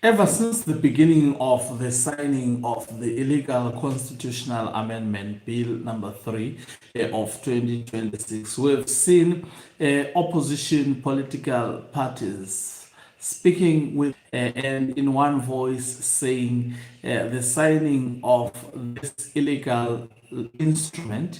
Ever since the beginning of the signing of the illegal constitutional amendment bill number 3 of 2026, we've seen opposition political parties speaking with and in one voice saying the signing of this illegal instrument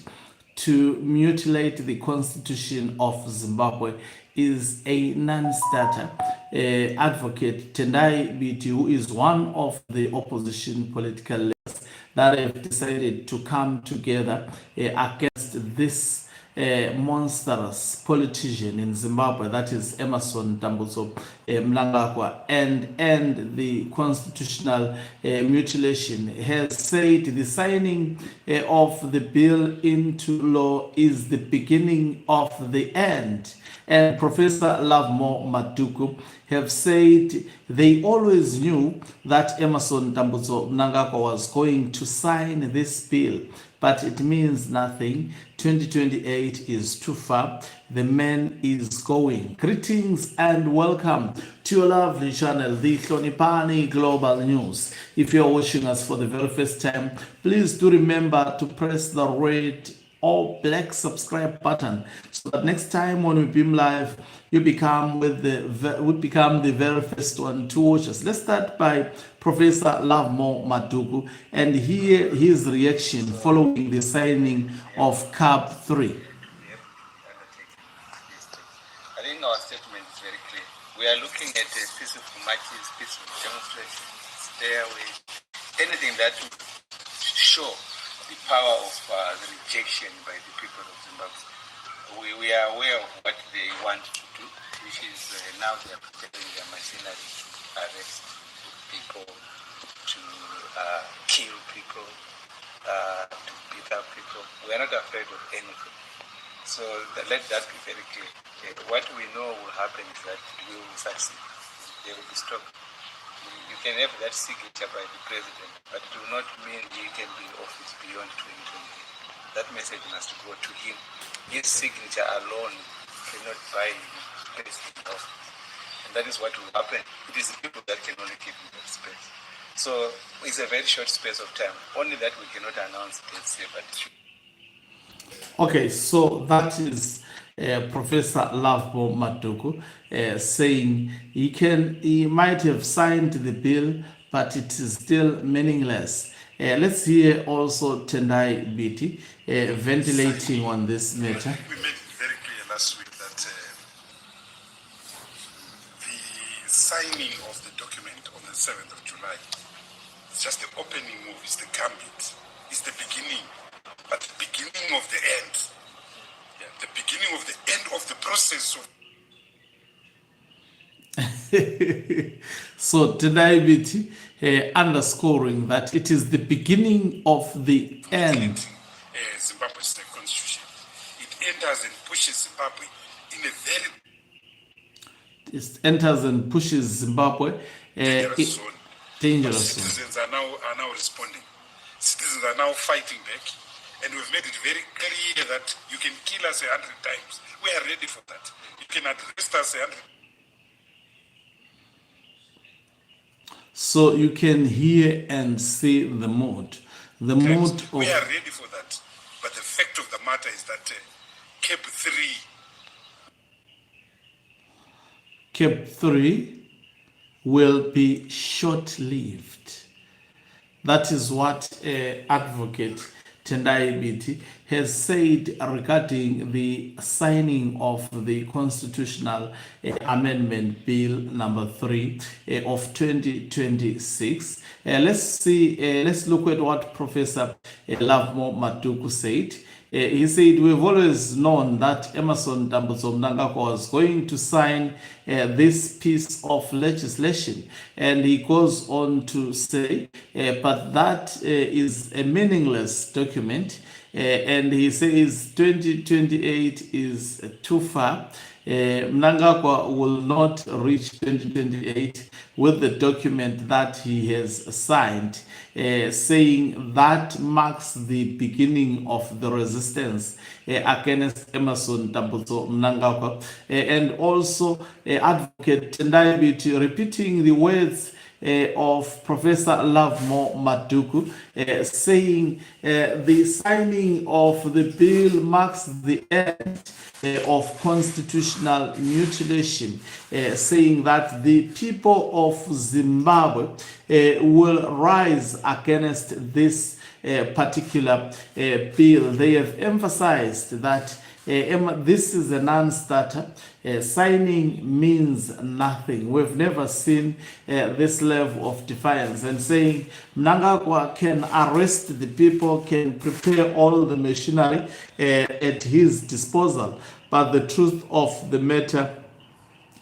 to mutilate the constitution of Zimbabwe is a non-starter. Advocate Tendai BT, who is one of the opposition political leaders that have decided to come together against this monstrous politician in Zimbabwe, that is Emerson Mnangagwa, and the constitutional mutilation, has said the signing of the bill into law is the beginning of the end. And Professor Lovemore Maduku have said they always knew that Emerson Mnangagwa was going to sign this bill, but it means nothing. 2028 is too far. The man is going. Greetings and welcome to your lovely channel, the Hlonipani Global News. If you're watching us for the very first time, please do remember to press the red or black subscribe button so that next time when we beam live, you become the very first one to watch us. Let's start by Professor Lovemore Maduku and hear his reaction following the signing of CAB 3. I think our statement is very clear. We are looking at a peaceful marches, peaceful demonstrations, stairways, anything that would show the power of the rejection by the people of Zimbabwe. We are aware of what they want to do, which is now they are preparing their machinery to arrest people, to kill people, to beat up people. We are not afraid of anything. So let that be very clear. What we know will happen is that we will succeed. They will be stopped. You can have that signature by the president, but it will not mean he can be in office beyond 2028. That message must go to him. His signature alone cannot buy him president office. And that is what will happen. It is the people that can only give him that space. So it's a very short space of time. Only that we cannot announce it and say, but okay, so that is Professor Lovemore Maduku saying he might have signed the bill, but it is still meaningless. Let's hear also Tendai BT ventilating on this matter. We made it very clear last week that the signing of the document on the 7th of July is just the opening move, it's the gambit, it's the beginning, but the beginning of the end. The beginning of the end of the process of so Tendai BT underscoring that it is the beginning of the end. Zimbabwe's constitution. It enters and pushes Zimbabwe in a very dangerous zone. Citizens are now responding. Citizens are now fighting back. And we've made it very clear that you can kill us 100 times. We are ready for that. You can arrest us 100. So you can hear and see the mood. The mood of... We are ready for that. But the fact of the matter is that CAB 3 will be short-lived. That is what Advocate Tendai BT has said regarding the signing of the constitutional amendment bill number 3 of 2026. Let's look at what Professor Lovemore Maduku said. He said, we've always known that Emerson Mnangagwa was going to sign this piece of legislation. And he goes on to say, but that is a meaningless document. And he says 2028 is too far. Mnangagwa will not reach 2028 with the document that he has signed, saying that marks the beginning of the resistance against Emerson Mnangagwa. And also Advocate Tendai BT repeating the words of Professor Lovemore Maduku, saying the signing of the bill marks the end of constitutional mutilation, saying that the people of Zimbabwe will rise against this particular bill. They have emphasized that this is a non-starter. Signing means nothing. We've never seen this level of defiance, and saying Mnangagwa can arrest the people, can prepare all the machinery at his disposal. But the truth of the matter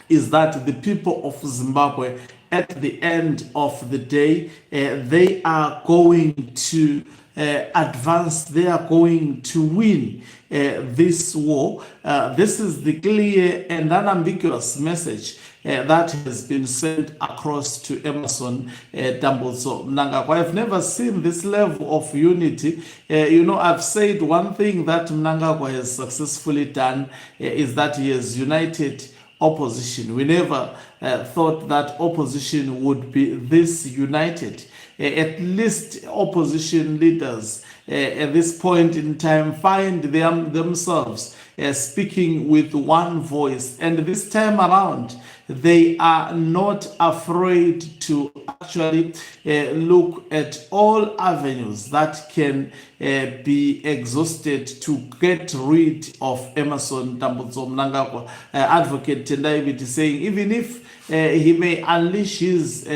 is that the people of Zimbabwe, at the end of the day, they are going to advance, they are going to win this war. This is the clear and unambiguous message that has been sent across to Emerson Dambudzo Mnangagwa. I've never seen this level of unity. I've said one thing that Mnangagwa has successfully done is that he has united opposition. We never thought that opposition would be this united. At least opposition leaders at this point in time find themselves speaking with one voice, and this time around they are not afraid to actually look at all avenues that can be exhausted to get rid of Emerson Dambudzo Mnangagwa. Advocate Tendai saying even if he may unleash his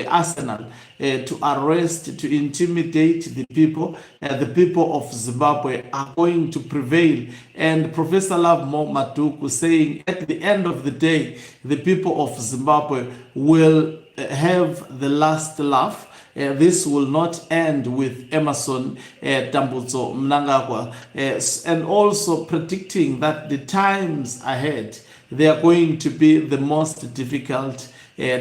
arsenal to arrest, to intimidate the people of Zimbabwe are going to prevail. And Professor Lovemore Maduku saying at the end of the day, the people of Zimbabwe will have the last laugh. This will not end with Emerson Dambudzo Mnangagwa, and also predicting that the times ahead, they are going to be the most difficult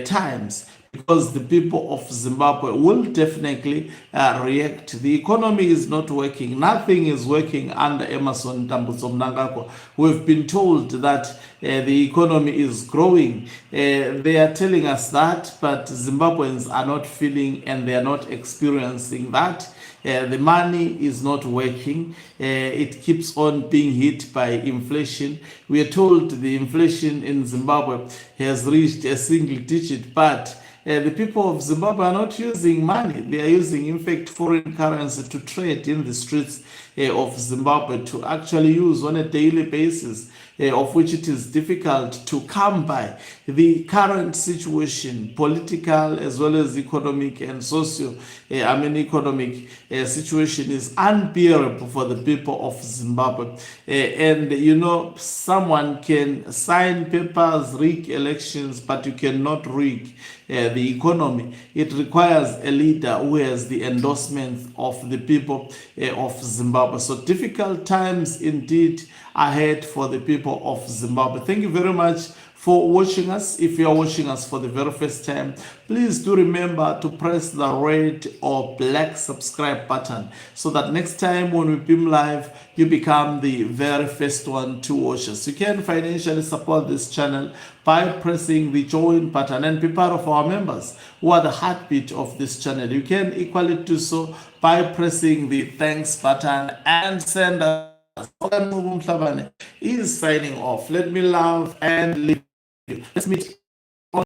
times, because the people of Zimbabwe will definitely react. The economy is not working. Nothing is working under Emerson Dambudzo Mnangagwa. We've been told that the economy is growing. They are telling us that, but Zimbabweans are not feeling and they are not experiencing that. The money is not working. It keeps on being hit by inflation. We are told the inflation in Zimbabwe has reached a single digit, but the people of Zimbabwe are not using money. They are using, in fact, foreign currency to trade in the streets of Zimbabwe, to actually use on a daily basis, of which it is difficult to come by. The current situation, political as well as economic and economic situation is unbearable for the people of Zimbabwe. And someone can sign papers, rig elections, but you cannot rig the economy. It requires a leader who has the endorsement of the people of Zimbabwe. So difficult times indeed ahead for the people of Zimbabwe. Thank you very much for watching us. If you are watching us for the very first time, please do remember to press the red or black subscribe button so that next time when we beam live, you become the very first one to watch us. You can financially support this channel by pressing the join button and be part of our members who are the heartbeat of this channel. You can equally do so by pressing the thanks button and send us. Is signing off. Let me love and leave you. Let's meet